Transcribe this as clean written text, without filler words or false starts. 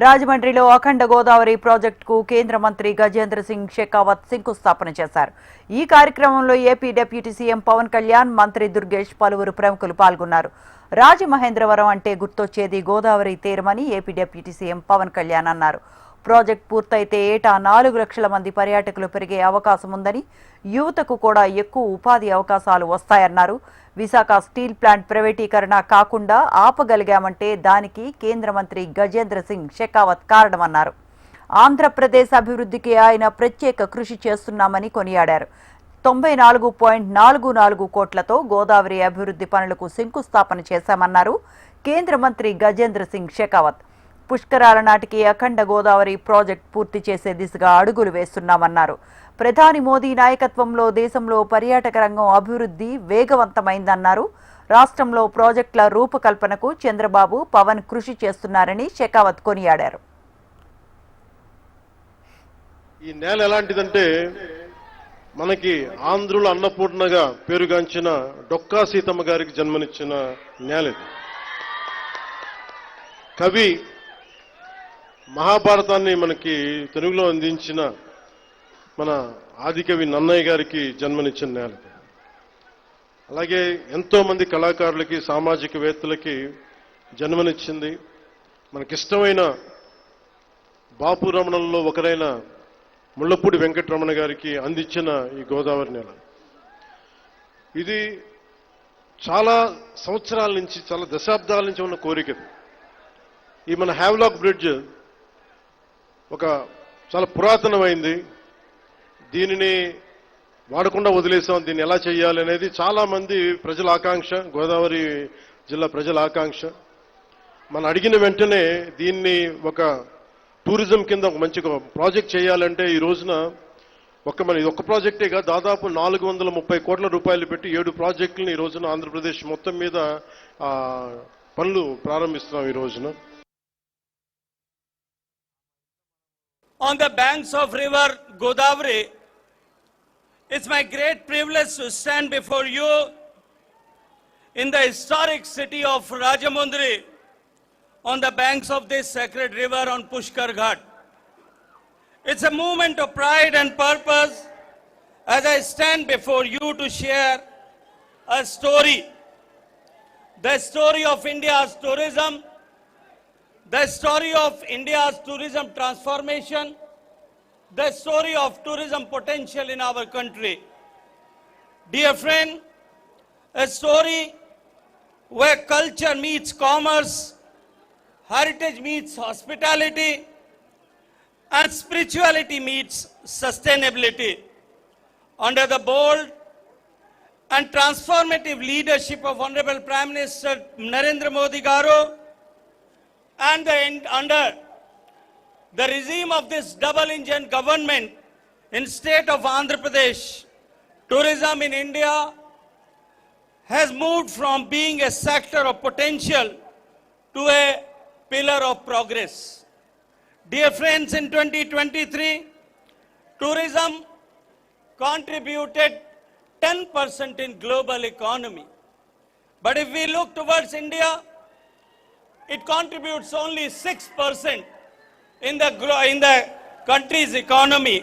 రాజమండ్రిలో అఖండ గోదావరి ప్రాజెక్టుకు కేంద్ర మంత్రి గజేంద్ర సింగ్ షెకావత్ శంకుస్థాపన చేశారు. ఈ కార్యక్రమంలో AP deputy CM Pawan Kalyan, మంత్రి దుర్గేష్, పలువురు ప్రముఖులు పాల్గొన్నారు. రాజమహేంద్రవరం అంటే గుర్తొచ్చేది గోదావరి తీరమని AP deputy CM Pawan Kalyan అన్నారు. ప్రాజెక్టు పూర్తయితే ఏటా 4 లక్షల మంది పర్యాటకులు పెరిగే అవకాశం ఉందని, యువతకు కూడా ఎక్కువ ఉపాధి అవకాశాలు వస్తాయన్నారు. విశాఖ స్టీల్ ప్లాంట్ ప్రైవేటీకరణ కాకుండా ఆపగలిగామంటే దానికి కేంద్ర మంత్రి గజేంద్ర సింగ్ షెకావత్ కారణమన్నారు. ఆంధ్రప్రదేశ్ అభివృద్ధికి ఆయన ప్రత్యేక కృషి చేస్తున్నామని కొనియాడారు. 94.44 కోట్లతో గోదావరి అభివృద్ధి పనులకు శంకుస్థాపన చేశామన్నారు కేంద్ర మంత్రి గజేంద్ర సింగ్ షెకావత్. పుష్కరాల నాటికి అఖండ గోదావరి ప్రాజెక్టు పూర్తి చేసే దిశగా అడుగులు వేస్తున్నామన్నారు. ప్రధాని మోదీ నాయకత్వంలో దేశంలో పర్యాటక రంగం అభివృద్ధి వేగవంతమైందన్నారు. రాష్ట్రంలో ప్రాజెక్టుల రూపకల్పనకు చంద్రబాబు, పవన్ కృషి చేస్తున్నారని షెకావత్ కొనియాడారు. ఈ నేల ఎలాంటిదంటే మనకి ఆంధ్రుల అన్నపూర్ణగా పేరుగాంచిన డొక్కా సీతమ్మ గారికి జన్మనిచ్చిన నేల ఇది. కవి మహాభారతాన్ని మనకి తెలుగులో అందించిన మన ఆదికవి నన్నయ్య గారికి జన్మనిచ్చిన నేల. అలాగే ఎంతో మంది కళాకారులకి, సామాజికవేత్తలకి జన్మనిచ్చింది. మనకిష్టమైన బాపు రమణంలో ఒకరైన ముళ్లపూడి వెంకటరమణ గారికి అందించిన ఈ గోదావరి నేల. ఇది చాలా సంవత్సరాల నుంచి, చాలా దశాబ్దాల నుంచి ఉన్న కోరిక. ఈ మన హ్యావ్లాక్ బ్రిడ్జ్ ఒక చాలా పురాతనమైంది. దీనిని వాడకుండా వదిలేసాం, దీన్ని ఎలా చేయాలి అనేది చాలా మంది ప్రజల ఆకాంక్ష, గోదావరి జిల్లా ప్రజల ఆకాంక్ష. మనం అడిగిన వెంటనే దీన్ని ఒక టూరిజం కింద ఒక మంచి ప్రాజెక్ట్ చేయాలంటే ఈ రోజున ఇది ఒక్క ప్రాజెక్టేగా దాదాపు 430 కోట్ల రూపాయలు పెట్టి 7 ప్రాజెక్టులను ఈ రోజున ఆంధ్రప్రదేశ్ మొత్తం మీద పనులు ప్రారంభిస్తున్నాం ఈ రోజున. On the banks of river Godavari, it's my great privilege to stand before you in the historic city of Rajamundry on the banks of this sacred river on Pushkar Ghat. It's a moment of pride and purpose as I stand before you to share a story, the story of India's tourism, the story of India's tourism transformation, the story of tourism potential in our country. Dear friend, a story where culture meets commerce, heritage meets hospitality, and spirituality meets sustainability. Under the bold and transformative leadership of Honorable Prime Minister Narendra Modi Garu, and under the regime of this double-engine government in state of Andhra Pradesh, tourism in India has moved from being a sector of potential to a pillar of progress. Dear friends, in 2023, tourism contributed 10% in global economy. But if we look towards India, it contributes only 6% in the country's economy.